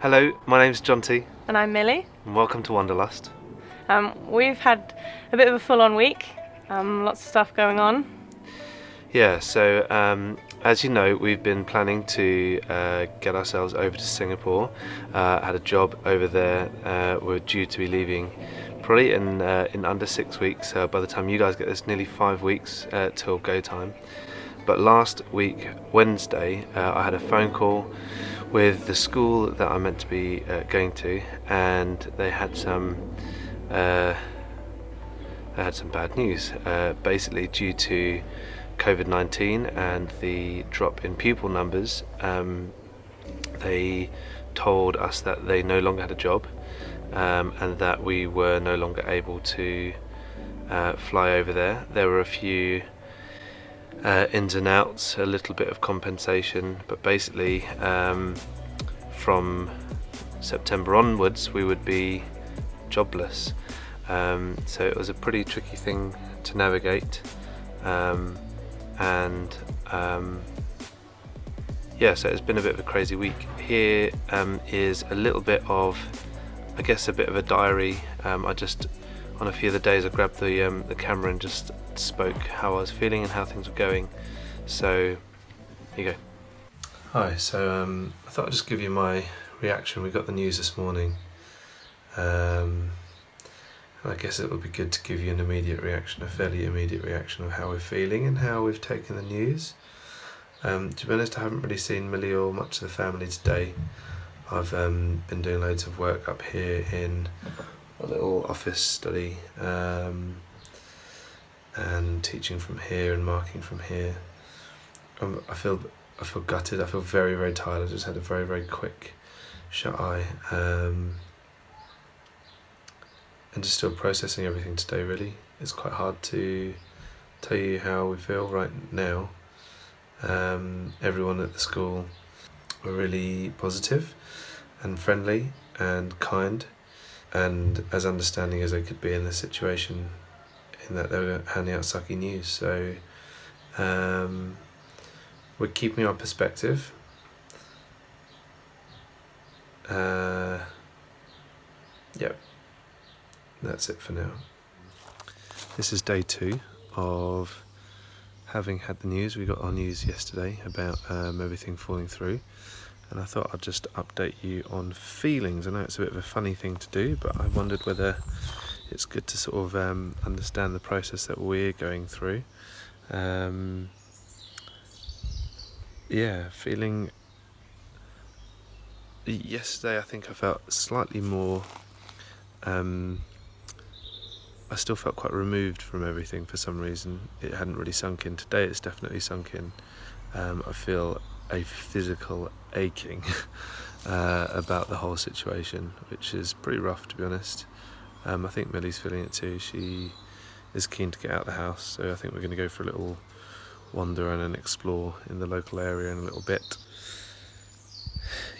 Hello, my name's John T. And I'm Millie. And welcome to Wanderlust. We've had a bit of a full-on week, lots of stuff going on. Yeah, so as you know, we've been planning to get ourselves over to Singapore. Had a job over there. We're due to be leaving probably in under 6 weeks. By the time you guys get this, nearly 5 weeks till go time. But last week, Wednesday, I had a phone call with the school that I'm meant to be going to, and they had some bad news. Basically, due to COVID-19 and the drop in pupil numbers, they told us that they no longer had a job, and that we were no longer able to fly over there. There were a few ins and outs, a little bit of compensation, but basically from September onwards we would be jobless. So it was a pretty tricky thing to navigate, yeah, so it's been a bit of a crazy week. Here is a little bit of, I guess, a bit of a diary. I just, on a few of the days, I grabbed the camera and just spoke how I was feeling and how things were going. So here you go. Hi, so I thought I'd just give you my reaction. We got the news this morning. I guess it would be good to give you an immediate reaction, a fairly immediate reaction of how we're feeling and how we've taken the news. To be honest, I haven't really seen Millie or much of the family today. I've been doing loads of work up here in a little office study, and teaching from here and marking from here. I feel gutted. I feel very, very tired. I just had a very, very quick shut eye, and just still processing everything today. Really, it's quite hard to tell you how we feel right now. Everyone at the school were really positive and friendly and kind, and as understanding as they could be in the situation, in that they were handing out sucky news. So we're keeping our perspective. Yep, that's it for now. This is day 2 of having had the news. We got our news yesterday about everything falling through, and I thought I'd just update you on feelings. I know it's a bit of a funny thing to do, but I wondered whether it's good to sort of understand the process that we're going through. Yeah, feeling... Yesterday I think I felt slightly more... I still felt quite removed from everything for some reason. It hadn't really sunk in. Today it's definitely sunk in. I feel a physical aching about the whole situation, which is pretty rough, to be honest. I think Millie's feeling it too. She is keen to get out of the house, so I think we're going to go for a little wander and an explore in the local area in a little bit.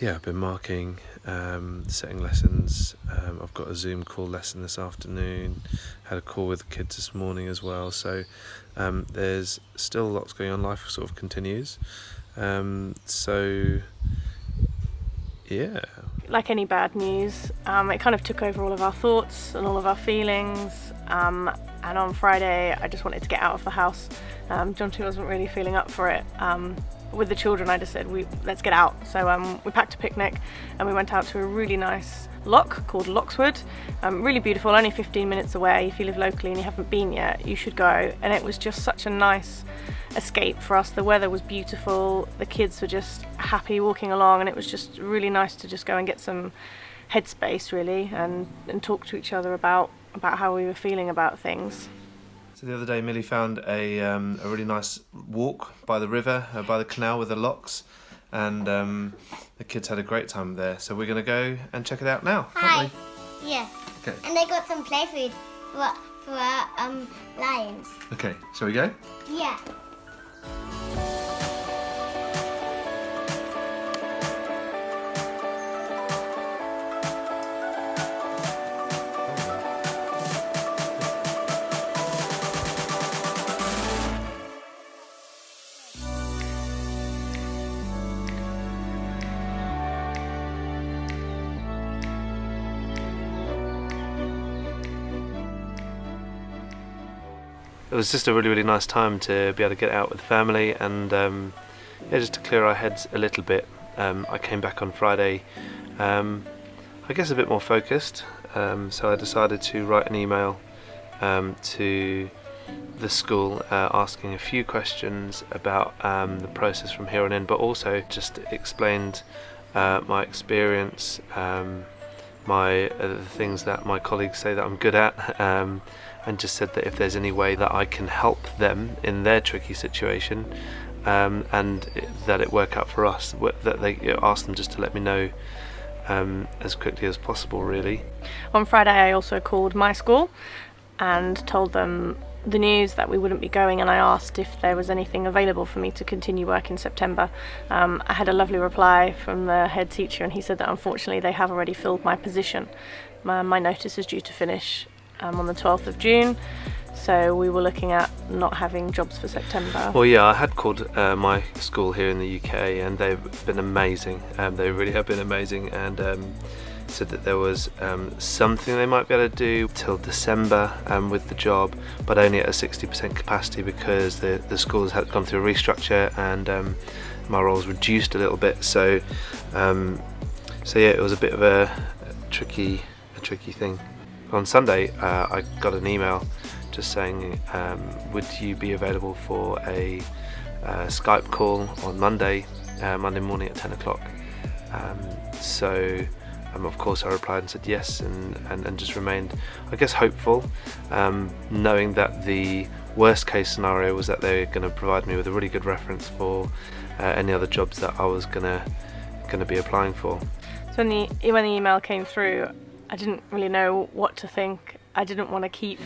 Yeah, I've been marking, setting lessons. I've got a Zoom call lesson this afternoon. Had a call with the kids this morning as well. So there's still lots going on. Life sort of continues. So yeah. Like any bad news, it kind of took over all of our thoughts and all of our feelings. And on Friday, I just wanted to get out of the house. John T wasn't really feeling up for it. With the children, I just said, let's get out. So we packed a picnic and we went out to a really nice loch called LiQWYD. Really beautiful, only 15 minutes away. If you live locally and you haven't been yet, you should go. And it was just such a nice escape for us. The weather was beautiful, the kids were just happy walking along, and it was just really nice to just go and get some headspace, really, and talk to each other about how we were feeling about things. So the other day Millie found a really nice walk by the river, by the canal with the locks, and the kids had a great time there. So we're going to go and check it out now, aren't we? Yeah. Okay. And they got some play food for our lions. Okay, shall we go? Yeah. it was just a really nice time to be able to get out with the family and just to clear our heads a little bit. I came back on Friday, I guess a bit more focused, so I decided to write an email to the school asking a few questions about the process from here on in, but also just explained my experience, the things that my colleagues say that I'm good at, and just said that if there's any way that I can help them in their tricky situation, and that it work out for us, that they asked them just to let me know as quickly as possible, really. On Friday I also called my school and told them the news that we wouldn't be going, and I asked if there was anything available for me to continue work in September. I had a lovely reply from the head teacher, and he said that unfortunately they have already filled my position. My notice is due to finish on the 12th of June, so we were looking at not having jobs for September. Well, yeah, I had called my school here in the UK, and they've been amazing. They really have been amazing, and said that there was something they might be able to do till December with the job, but only at a 60% capacity because the schools had gone through a restructure and my role's reduced a little bit. So yeah, it was a bit of a tricky thing. On Sunday, I got an email just saying, would you be available for a Skype call on Monday morning at 10 o'clock. So of course I replied and said yes, and just remained, I guess, hopeful, knowing that the worst case scenario was that they were going to provide me with a really good reference for any other jobs that I was going to be applying for. So when the email came through, I didn't really know what to think. I didn't want to keep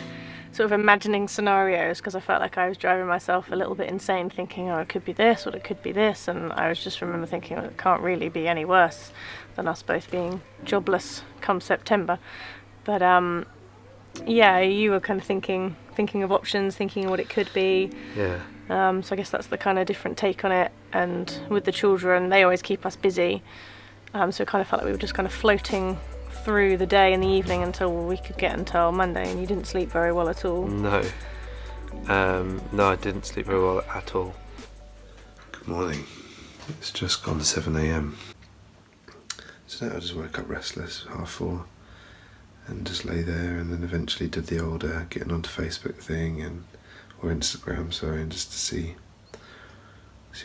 sort of imagining scenarios because I felt like I was driving myself a little bit insane, thinking, oh, it could be this or it could be this, and I was just remember thinking, oh, it can't really be any worse than us both being jobless come September. But yeah, you were kind of thinking of options, thinking what it could be. Yeah. So I guess that's the kind of different take on it. And with the children, they always keep us busy. So it kind of felt like we were just kind of floating through the day and the evening until we could get until Monday. And you didn't sleep very well at all. No, I didn't sleep very well at all. Good morning. It's just gone to 7 a.m. So now I just woke up restless, 3:30, and just lay there, and then eventually did the old getting onto Facebook thing or Instagram, and just to see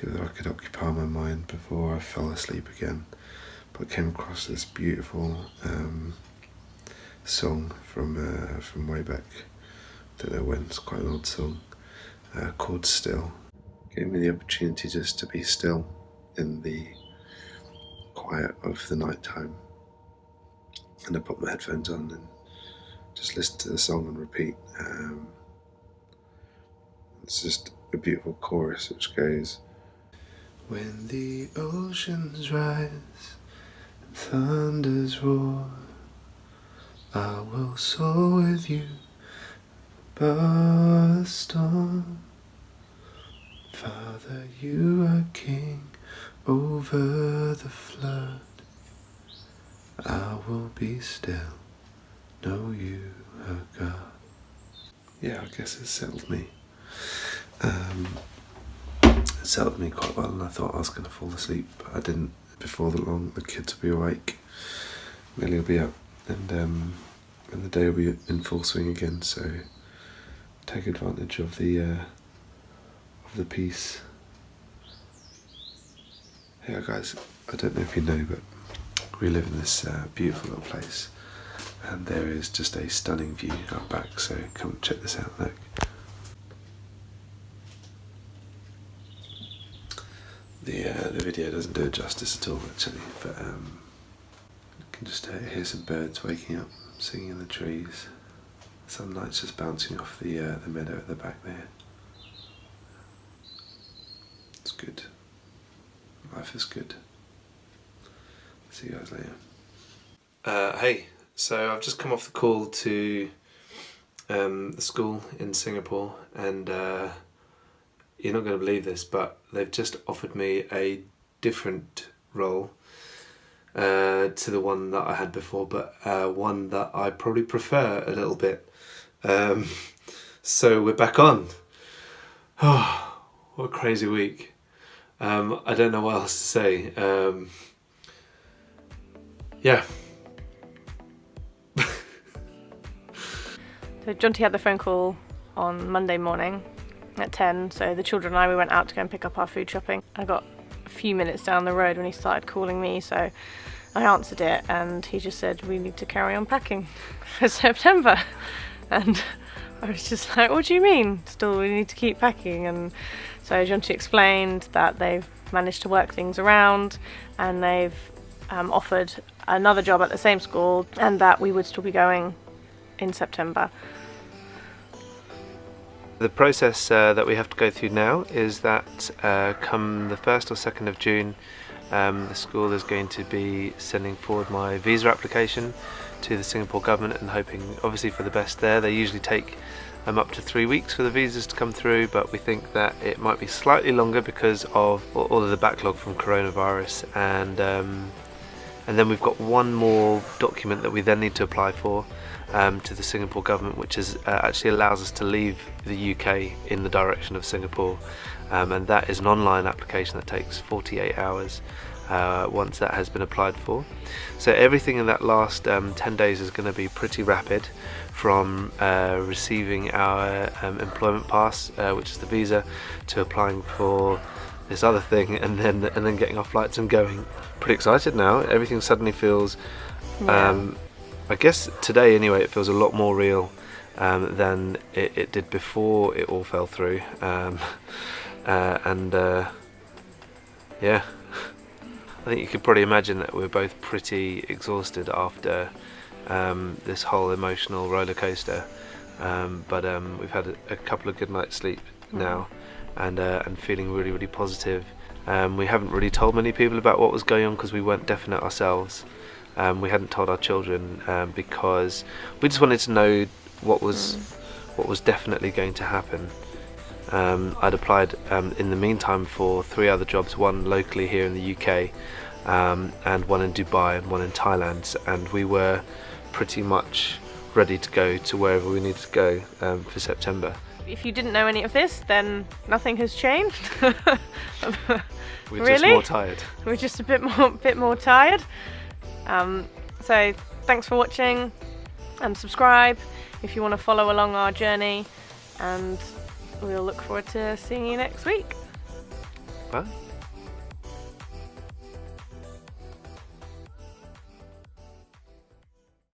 whether I could occupy my mind before I fell asleep again. But I came across this beautiful song from way back, don't know when, it's quite an old song, called Still. Gave me the opportunity just to be still in the quiet of the night time, and I put my headphones on and just listened to the song on repeat. It's just a beautiful chorus which goes, when the oceans rise, thunders roar, I will soar with you above the storm. Father, you are king over the flood. I will be still, know you are God. Yeah, I guess it settled me. It settled me quite well, and I thought I was going to fall asleep, but I didn't. Before long, the kids will be awake, Millie will be up, and the day will be in full swing again. So take advantage of the peace. Hey guys, I don't know if you know, but we live in this beautiful little place, and there is just a stunning view out back. So come and check this out. Look. The video doesn't do it justice at all, actually, but you can just hear some birds waking up, singing in the trees. Sunlight's just bouncing off the meadow at the back there. It's good. Life is good. See you guys later. Hey, so I've just come off the call to the school in Singapore, and you're not going to believe this, but they've just offered me a different role to the one that I had before, but one that I probably prefer a little bit. So we're back on. Oh, what a crazy week. I don't know what else to say. Yeah. So Jonty had the phone call on Monday morning at 10, so the children and I, we went out to go and pick up our food shopping. I got a few minutes down the road when he started calling me, so I answered it, and he just said, we need to carry on packing for September. And I was just like, what do you mean? Still, we need to keep packing. And so Jonty explained that they've managed to work things around, and they've offered another job at the same school, and that we would still be going in September. The process that we have to go through now is that come the 1st or 2nd of June, the school is going to be sending forward my visa application to the Singapore government and hoping obviously for the best there. They usually take up to 3 weeks for the visas to come through, but we think that it might be slightly longer because of all of the backlog from coronavirus, and then we've got one more document that we then need to apply for to the Singapore government, which is actually allows us to leave the UK in the direction of Singapore, and that is an online application that takes 48 hours once that has been applied for. So everything in that last 10 days is going to be pretty rapid, from receiving our employment pass, which is the visa, to applying for this other thing, and then getting our flights and going. Pretty excited now. Everything suddenly feels I guess today anyway, it feels a lot more real than it did before it all fell through. Yeah, I think you could probably imagine that we're both pretty exhausted after this whole emotional roller coaster. But we've had a couple of good nights sleep now, and feeling really, really positive. We haven't really told many people about what was going on because we weren't definite ourselves. We hadn't told our children because we just wanted to know what was definitely going to happen. I'd applied in the meantime for 3 other jobs, one locally here in the UK, and one in Dubai and one in Thailand, and we were pretty much ready to go to wherever we needed to go for September. If you didn't know any of this, then nothing has changed. We're Really? just more tired. We're just a bit more tired. So thanks for watching, and subscribe if you want to follow along our journey, and we'll look forward to seeing you next week. Bye.